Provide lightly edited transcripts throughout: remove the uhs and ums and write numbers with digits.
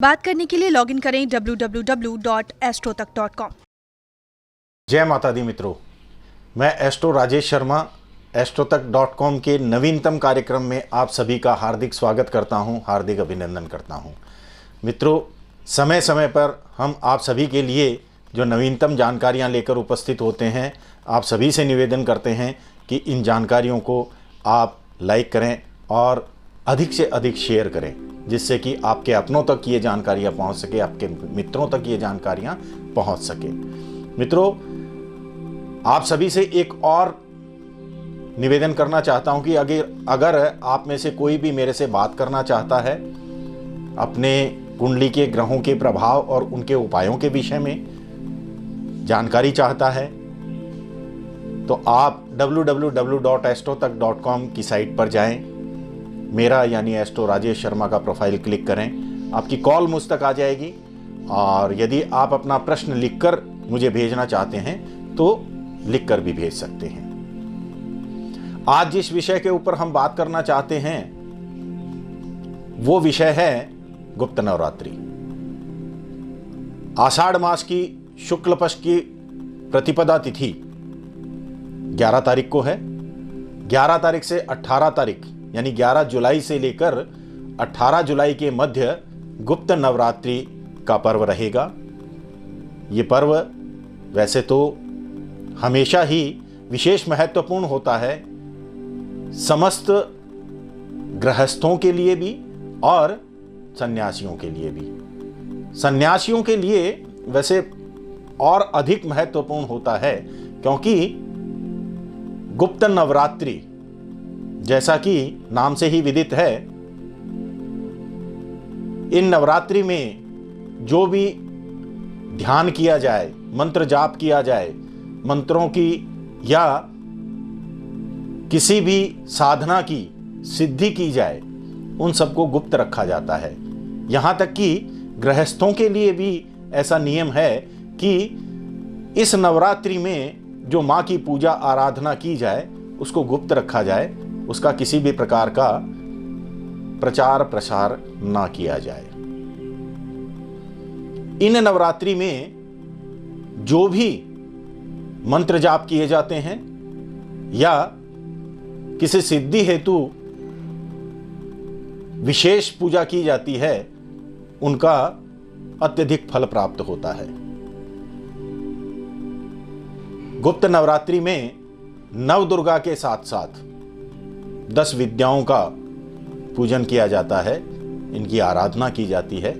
बात करने के लिए लॉगिन करें www.astrotak.com। जय माता दी मित्रों, मैं एस्ट्रो राजेश शर्मा astrotak.com के नवीनतम कार्यक्रम में आप सभी का हार्दिक स्वागत करता हूं, हार्दिक अभिनंदन करता हूं। मित्रों, समय समय पर हम आप सभी के लिए जो नवीनतम जानकारियां लेकर उपस्थित होते हैं, आप सभी से निवेदन करते हैं कि इन जानकारियों को आप लाइक करें और अधिक से अधिक शेयर करें, जिससे कि आपके अपनों तक ये जानकारियाँ पहुँच सके, आपके मित्रों तक ये जानकारियाँ पहुँच सके। मित्रों, आप सभी से एक और निवेदन करना चाहता हूँ कि अगर आप में से कोई भी मेरे से बात करना चाहता है, अपने कुंडली के ग्रहों के प्रभाव और उनके उपायों के विषय में जानकारी चाहता है, तो आप www.astrotak.com की साइट पर जाएं, मेरा यानी एस्ट्रो राजेश शर्मा का प्रोफाइल क्लिक करें, आपकी कॉल मुझ तक आ जाएगी। और यदि आप अपना प्रश्न लिखकर मुझे भेजना चाहते हैं तो लिखकर भी भेज सकते हैं। आज जिस विषय के ऊपर हम बात करना चाहते हैं वो विषय है गुप्त नवरात्रि। आषाढ़ मास की शुक्ल पक्ष की प्रतिपदा तिथि 11 तारीख को है। 11 तारीख से 18 तारीख यानी 11 जुलाई से लेकर 18 जुलाई के मध्य गुप्त नवरात्रि का पर्व रहेगा। ये पर्व वैसे तो हमेशा ही विशेष महत्वपूर्ण होता है, समस्त गृहस्थों के लिए भी और सन्यासियों के लिए भी। सन्यासियों के लिए वैसे और अधिक महत्वपूर्ण होता है, क्योंकि गुप्त नवरात्रि जैसा कि नाम से ही विदित है, इन नवरात्रि में जो भी ध्यान किया जाए, मंत्र जाप किया जाए, मंत्रों की या किसी भी साधना की सिद्धि की जाए, उन सबको गुप्त रखा जाता है। यहाँ तक कि गृहस्थों के लिए भी ऐसा नियम है कि इस नवरात्रि में जो माँ की पूजा आराधना की जाए उसको गुप्त रखा जाए, उसका किसी भी प्रकार का प्रचार प्रसार ना किया जाए। इन नवरात्रि में जो भी मंत्र जाप किए जाते हैं या किसी सिद्धि हेतु विशेष पूजा की जाती है, उनका अत्यधिक फल प्राप्त होता है। गुप्त नवरात्रि में नव दुर्गा के साथ साथ 10 विद्याओं का पूजन किया जाता है, इनकी आराधना की जाती है।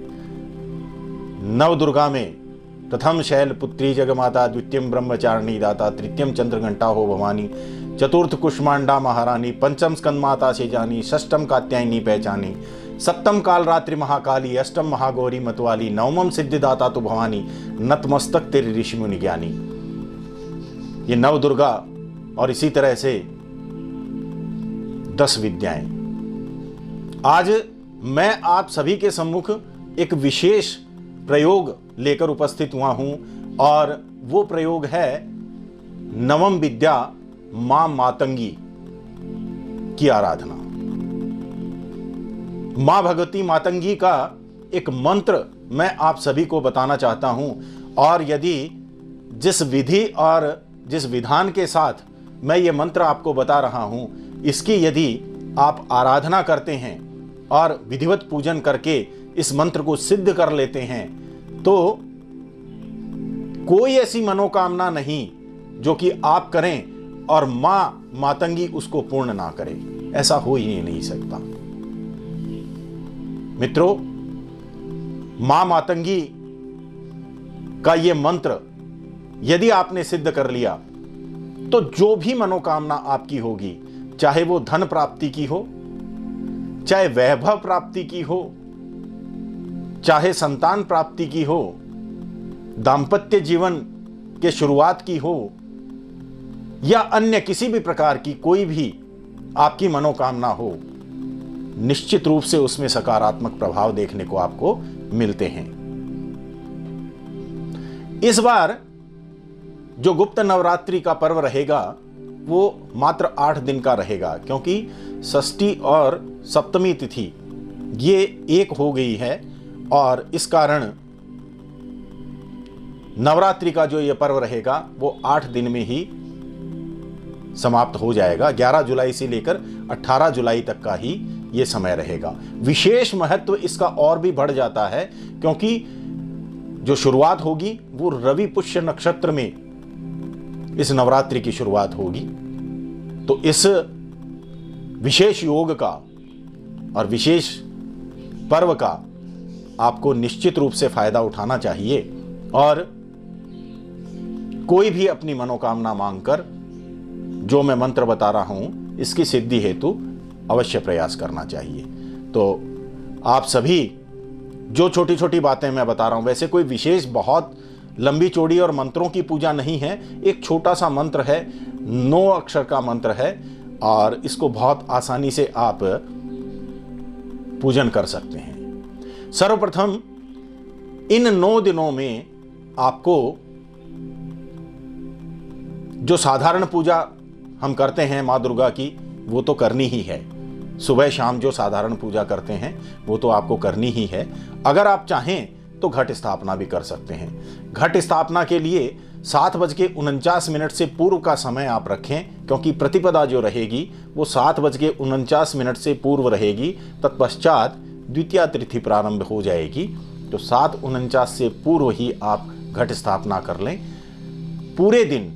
नव दुर्गा में प्रथम शैलपुत्री जगमाता, द्वितीयम ब्रह्मचारिणी दाता, तृतीयम चंद्रघंटा हो भवानी, चतुर्थ कुष्मांडा महारानी, पंचम स्कंदमाता से जानी, षष्टम कात्यायनी पहचानी, सप्तम कालरात्रि महाकाली, अष्टम महागौरी मतवाली, नवमम सिद्धिदाता तो भवानी, नतमस्तक तेरी ऋषि मुनि ज्ञानी। ये नव दुर्गा और इसी तरह से 10 विद्याएं। आज मैं आप सभी के सम्मुख एक विशेष प्रयोग लेकर उपस्थित हुआ हूं, और वो प्रयोग है नवम विद्या मां मातंगी की आराधना। मां भगवती मातंगी का एक मंत्र मैं आप सभी को बताना चाहता हूं, और यदि जिस विधि और जिस विधान के साथ मैं ये मंत्र आपको बता रहा हूं, इसकी यदि आप आराधना करते हैं और विधिवत पूजन करके इस मंत्र को सिद्ध कर लेते हैं, तो कोई ऐसी मनोकामना नहीं जो कि आप करें और मां मातंगी उसको पूर्ण ना करे। ऐसा हो ही नहीं सकता। मित्रों, मां मातंगी का ये मंत्र यदि आपने सिद्ध कर लिया तो जो भी मनोकामना आपकी होगी, चाहे वो धन प्राप्ति की हो, चाहे वैभव प्राप्ति की हो, चाहे संतान प्राप्ति की हो, दांपत्य जीवन के शुरुआत की हो, या अन्य किसी भी प्रकार की कोई भी आपकी मनोकामना हो, निश्चित रूप से उसमें सकारात्मक प्रभाव देखने को आपको मिलते हैं। इस बार जो गुप्त नवरात्रि का पर्व रहेगा वो मात्र 8 दिन का रहेगा, क्योंकि षष्ठी और सप्तमी तिथि ये एक हो गई है और इस कारण नवरात्रि का जो ये पर्व रहेगा वो 8 दिन में ही समाप्त हो जाएगा। 11 जुलाई से लेकर 18 जुलाई तक का ही ये समय रहेगा। विशेष महत्व इसका और भी बढ़ जाता है क्योंकि जो शुरुआत होगी वो रवि पुष्य नक्षत्र में इस नवरात्रि की शुरुआत होगी। तो इस विशेष योग का और विशेष पर्व का आपको निश्चित रूप से फायदा उठाना चाहिए और कोई भी अपनी मनोकामना मांगकर जो मैं मंत्र बता रहा हूं इसकी सिद्धि हेतु अवश्य प्रयास करना चाहिए। तो आप सभी जो छोटी छोटी बातें मैं बता रहा हूं, वैसे कोई विशेष बहुत लंबी चौड़ी और मंत्रों की पूजा नहीं है, एक छोटा सा मंत्र है, 9 अक्षर का मंत्र है और इसको बहुत आसानी से आप पूजन कर सकते हैं। सर्वप्रथम इन 9 दिनों में आपको जो साधारण पूजा हम करते हैं माँ दुर्गा की वो तो करनी ही है। सुबह शाम जो साधारण पूजा करते हैं वो तो आपको करनी ही है। अगर आप चाहें तो घट स्थापना भी कर सकते हैं। घट स्थापना के लिए 7:49 से पूर्व का समय आप रखें क्योंकि प्रतिपदा जो रहेगी वो 7:49 से पूर्व रहेगी। तत्पश्चात द्वितीया तिथि प्रारंभ हो जाएगी। तो 7:49 से पूर्व ही आप घट स्थापना कर लें। पूरे दिन,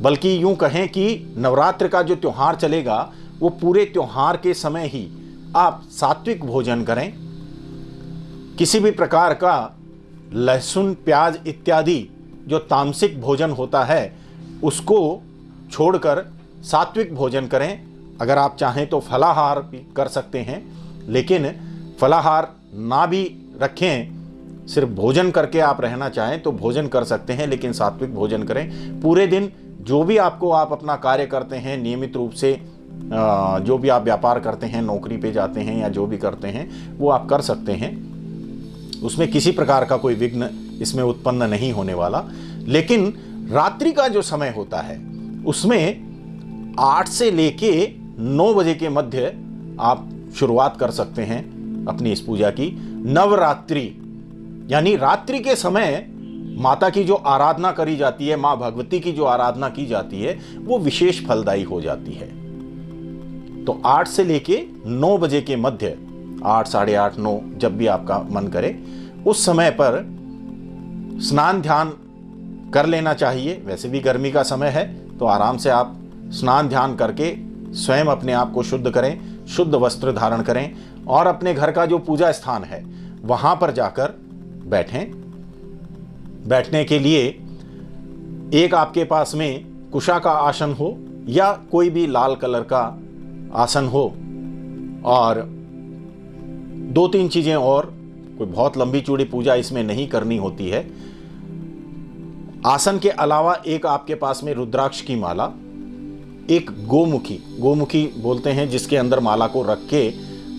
बल्कि यूं कहें कि नवरात्र का जो त्योहार चलेगा वो पूरे त्योहार के समय ही आप सात्विक भोजन करें। किसी भी प्रकार का लहसुन प्याज इत्यादि जो तामसिक भोजन होता है उसको छोड़कर सात्विक भोजन करें। अगर आप चाहें तो फलाहार भी कर सकते हैं, लेकिन फलाहार ना भी रखें, सिर्फ भोजन करके आप रहना चाहें तो भोजन कर सकते हैं, लेकिन सात्विक भोजन करें। पूरे दिन जो भी आप अपना कार्य करते हैं नियमित रूप से, जो भी आप व्यापार करते हैं, नौकरी पे जाते हैं या जो भी करते हैं वो आप कर सकते हैं। उसमें किसी प्रकार का कोई विघ्न इसमें उत्पन्न नहीं होने वाला। लेकिन रात्रि का जो समय होता है उसमें 8 से लेके 9 बजे के मध्य आप शुरुआत कर सकते हैं अपनी इस पूजा की। नवरात्रि यानी रात्रि के समय माता की जो आराधना करी जाती है, माँ भगवती की जो आराधना की जाती है वो विशेष फलदायी हो जाती है। तो 8 से लेके 9 बजे के मध्य, 8, साढ़े 8, 9 जब भी आपका मन करे उस समय पर स्नान ध्यान कर लेना चाहिए। वैसे भी गर्मी का समय है तो आराम से आप स्नान ध्यान करके स्वयं अपने आप को शुद्ध करें, शुद्ध वस्त्र धारण करें और अपने घर का जो पूजा स्थान है वहां पर जाकर बैठें। बैठने के लिए एक आपके पास में कुशा का आसन हो या कोई भी लाल कलर का आसन हो और 2-3 चीजें और, कोई बहुत लंबी चौड़ी पूजा इसमें नहीं करनी होती है। आसन के अलावा एक आपके पास में रुद्राक्ष की माला, एक गोमुखी बोलते हैं जिसके अंदर माला को रख के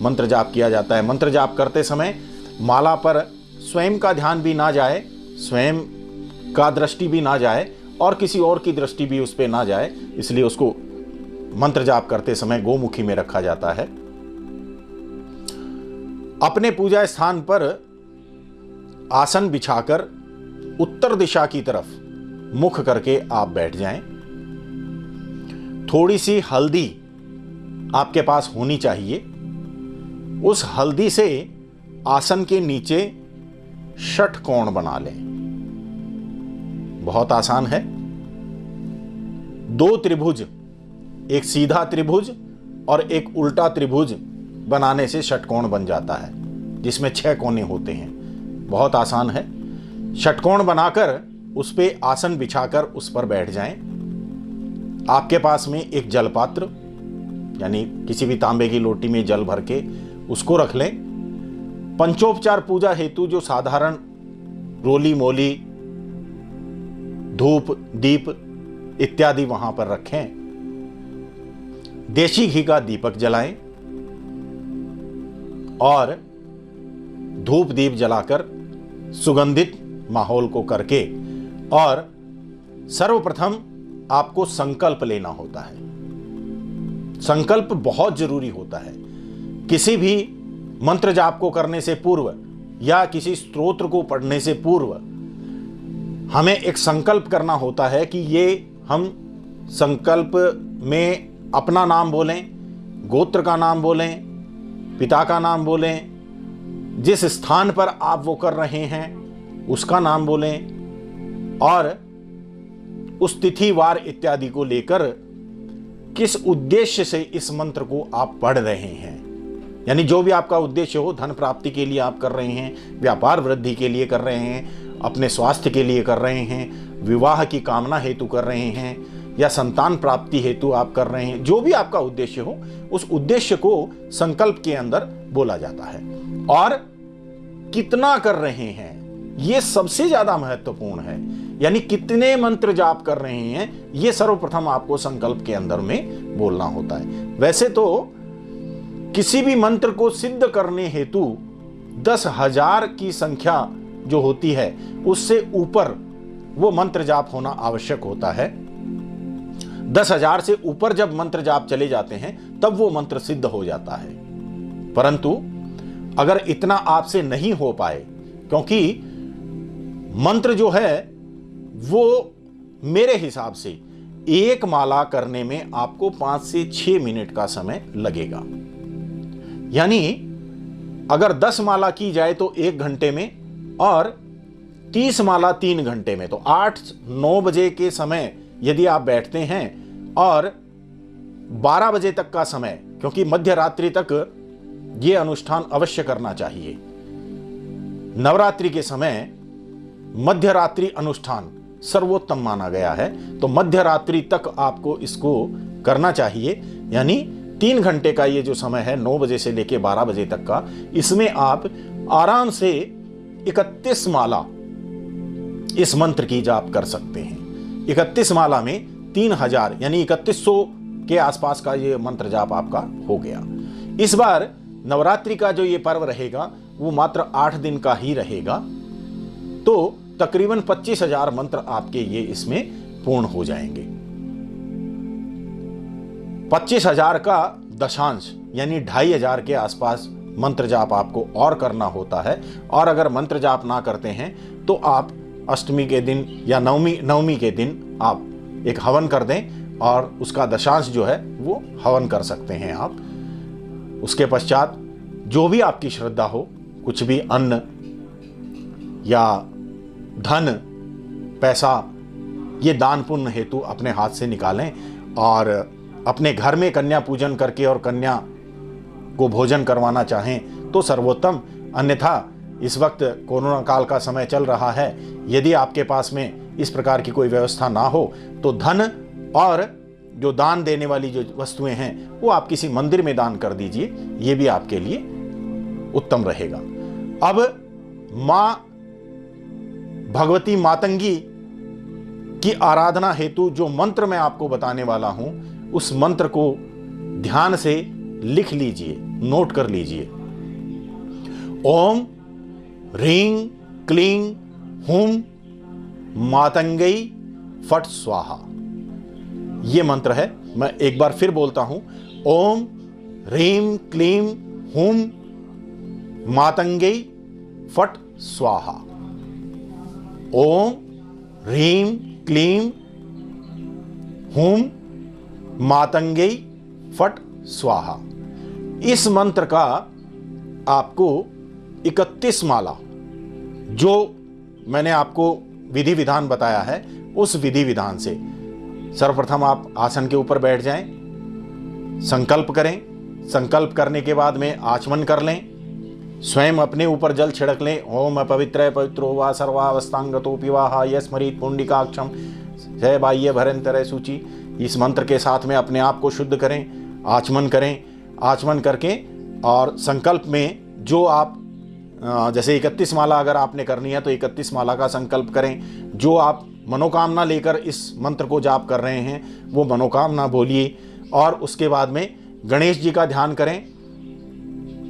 मंत्र जाप किया जाता है। मंत्र जाप करते समय माला पर स्वयं का ध्यान भी ना जाए, स्वयं का दृष्टि भी ना जाए और किसी और की दृष्टि भी उस पर ना जाए, इसलिए उसको मंत्र जाप करते समय गोमुखी में रखा जाता है। अपने पूजा स्थान पर आसन बिछाकर उत्तर दिशा की तरफ मुख करके आप बैठ जाएं। थोड़ी सी हल्दी आपके पास होनी चाहिए। उस हल्दी से आसन के नीचे षटकोण बना लें। बहुत आसान है। 2 त्रिभुज, एक सीधा त्रिभुज और एक उल्टा त्रिभुज बनाने से षटकोण बन जाता है जिसमें 6 कोने होते हैं। बहुत आसान है। षटकोण बनाकर उस पे आसन बिछाकर उस पर बैठ जाएं। आपके पास में एक जल पात्र यानी किसी भी तांबे की लोटी में जल भर के उसको रख लें। पंचोपचार पूजा हेतु जो साधारण रोली मोली धूप दीप इत्यादि वहां पर रखें। देशी घी का दीपक जलाएं और धूप दीप जलाकर सुगंधित माहौल को करके, और सर्वप्रथम आपको संकल्प लेना होता है। संकल्प बहुत जरूरी होता है। किसी भी मंत्र जाप को करने से पूर्व या किसी स्तोत्र को पढ़ने से पूर्व हमें एक संकल्प करना होता है कि ये हम संकल्प में अपना नाम बोलें, गोत्र का नाम बोलें, पिता का नाम बोलें, जिस स्थान पर आप वो कर रहे हैं उसका नाम बोलें और उस तिथि वार इत्यादि को लेकर किस उद्देश्य से इस मंत्र को आप पढ़ रहे हैं। यानी जो भी आपका उद्देश्य हो, धन प्राप्ति के लिए आप कर रहे हैं, व्यापार वृद्धि के लिए कर रहे हैं, अपने स्वास्थ्य के लिए कर रहे हैं, विवाह की कामना हेतु कर रहे हैं या संतान प्राप्ति हेतु आप कर रहे हैं, जो भी आपका उद्देश्य हो उस उद्देश्य को संकल्प के अंदर बोला जाता है। और कितना कर रहे हैं ये सबसे ज्यादा महत्वपूर्ण है, यानी कितने मंत्र जाप कर रहे हैं ये सर्वप्रथम आपको संकल्प के अंदर में बोलना होता है। वैसे तो किसी भी मंत्र को सिद्ध करने हेतु 10,000 की संख्या जो होती है उससे ऊपर वो मंत्र जाप होना आवश्यक होता है। 10,000 से ऊपर जब मंत्र जाप चले जाते हैं तब वो मंत्र सिद्ध हो जाता है। परंतु अगर इतना आपसे नहीं हो पाए, क्योंकि मंत्र जो है वो मेरे हिसाब से एक माला करने में आपको 5 से 6 मिनट का समय लगेगा। यानी अगर 10 माला की जाए तो 1 घंटे में और 30 माला 3 घंटे में, तो 8-9 बजे के समय यदि आप बैठते हैं और 12 बजे तक का समय, क्योंकि मध्य रात्रि तक ये अनुष्ठान अवश्य करना चाहिए। नवरात्रि के समय मध्य रात्रि अनुष्ठान सर्वोत्तम माना गया है, तो मध्य रात्रि तक आपको इसको करना चाहिए। यानी 3 घंटे का ये जो समय है 9 बजे से लेकर 12 बजे तक का, इसमें आप आराम से 31 माला इस मंत्र की जाप कर सकते हैं। 31 माला में 3000 यानी 3100 के आसपास का ये मंत्र जाप आपका हो गया। इस बार नवरात्रि का जो ये पर्व रहेगा वो मात्र 8 दिन का ही रहेगा, तो तकरीबन 25,000 मंत्र आपके ये इसमें पूर्ण हो जाएंगे। 25,000 का दशांश यानी 2,500 के आसपास मंत्र जाप आपको और करना होता है। और अगर मंत्र जाप ना करते हैं तो आप अष्टमी के दिन या नवमी के दिन आप एक हवन कर दें और उसका दशांश जो है वो हवन कर सकते हैं आप। उसके पश्चात जो भी आपकी श्रद्धा हो, कुछ भी अन्न या धन पैसा, ये दान पुण्य हेतु अपने हाथ से निकालें और अपने घर में कन्या पूजन करके और कन्या को भोजन करवाना चाहें तो सर्वोत्तम। अन्यथा इस वक्त कोरोना काल का समय चल रहा है, यदि आपके पास में इस प्रकार की कोई व्यवस्था ना हो तो धन और जो दान देने वाली जो वस्तुएं हैं वो आप किसी मंदिर में दान कर दीजिए, ये भी आपके लिए उत्तम रहेगा। अब मां भगवती मातंगी की आराधना हेतु जो मंत्र मैं आपको बताने वाला हूं उस मंत्र को ध्यान से लिख लीजिए, नोट कर लीजिए। ओम ह्रीं क्लीं हुम मातंगई फट स्वाहा, ये मंत्र है। मैं एक बार फिर बोलता हूं, ओम ह्रीं क्लीं हुम मातंगई फट स्वाहा। ओम ह्रीं क्लीं हुम मातंगई फट स्वाहा। इस मंत्र का आपको 31 माला, जो मैंने आपको विधि विधान बताया है उस विधि विधान से सर्वप्रथम आप आसन के ऊपर बैठ जाएं, संकल्प करें। संकल्प करने के बाद में आचमन कर लें, स्वयं अपने ऊपर जल छिड़क लें। ओम पवित्र पवित्रो वा सर्वावस्थांगतोपि वाह यस्मरीत पुंडिकाक्षम जय बाह्य भरंतर सूचि। इस मंत्र के साथ में अपने आप को शुद्ध करें, आचमन करें। आचमन करके और संकल्प में जो आप जैसे 31 माला अगर आपने करनी है तो 31 माला का संकल्प करें। जो आप मनोकामना लेकर इस मंत्र को जाप कर रहे हैं वो मनोकामना बोलिए। और उसके बाद में गणेश जी का ध्यान करें,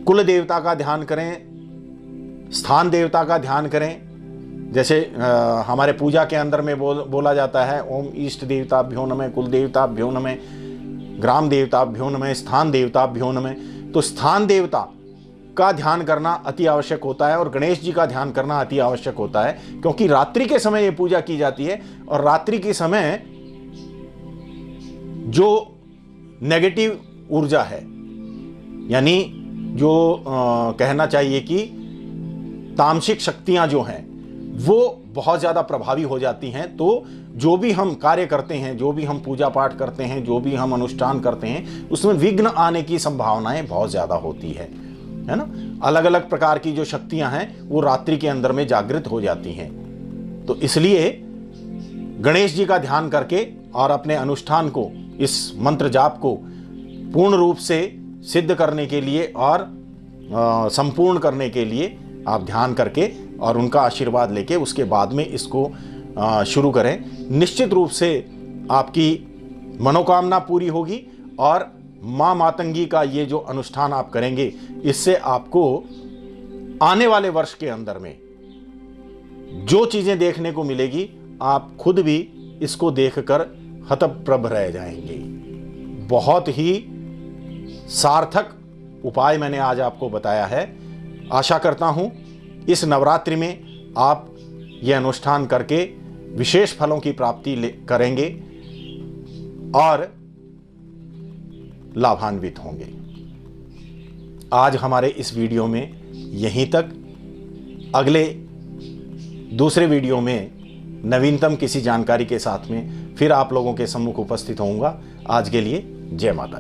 कुल देवता का ध्यान करें, स्थान देवता का ध्यान करें। जैसे हमारे पूजा के अंदर में बोला जाता है ओम इष्ट देवताभ्यो नमः, कुल देवताभ्यो नमः, ग्राम देवताभ्यो नमः, स्थान देवताभ्यो नमः। तो स्थान देवता का ध्यान करना अति आवश्यक होता है और गणेश जी का ध्यान करना अति आवश्यक होता है, क्योंकि रात्रि के समय ये पूजा की जाती है और रात्रि के समय जो नेगेटिव ऊर्जा है, यानी जो कहना चाहिए कि तामसिक शक्तियां जो हैं वो बहुत ज़्यादा प्रभावी हो जाती हैं। तो जो भी हम कार्य करते हैं, जो भी हम पूजा पाठ करते हैं, जो भी हम अनुष्ठान करते हैं, उसमें विघ्न आने की संभावनाएं बहुत ज़्यादा होती है ना। अलग अलग प्रकार की जो शक्तियां हैं वो रात्रि के अंदर में जागृत हो जाती हैं। तो इसलिए गणेश जी का ध्यान करके और अपने अनुष्ठान को, इस मंत्र जाप को पूर्ण रूप से सिद्ध करने के लिए और संपूर्ण करने के लिए आप ध्यान करके और उनका आशीर्वाद लेके उसके बाद में इसको शुरू करें। निश्चित रूप से आपकी मनोकामना पूरी होगी और माँ मातंगी का ये जो अनुष्ठान आप करेंगे, इससे आपको आने वाले वर्ष के अंदर में जो चीज़ें देखने को मिलेगी, आप खुद भी इसको देखकर हतप्रभ रह जाएंगे। बहुत ही सार्थक उपाय मैंने आज आपको बताया है। आशा करता हूँ इस नवरात्रि में आप ये अनुष्ठान करके विशेष फलों की प्राप्ति करेंगे और लाभान्वित होंगे। आज हमारे इस वीडियो में यहीं तक। अगले दूसरे वीडियो में नवीनतम किसी जानकारी के साथ में फिर आप लोगों के सम्मुख उपस्थित होऊंगा। आज के लिए जय माता दी।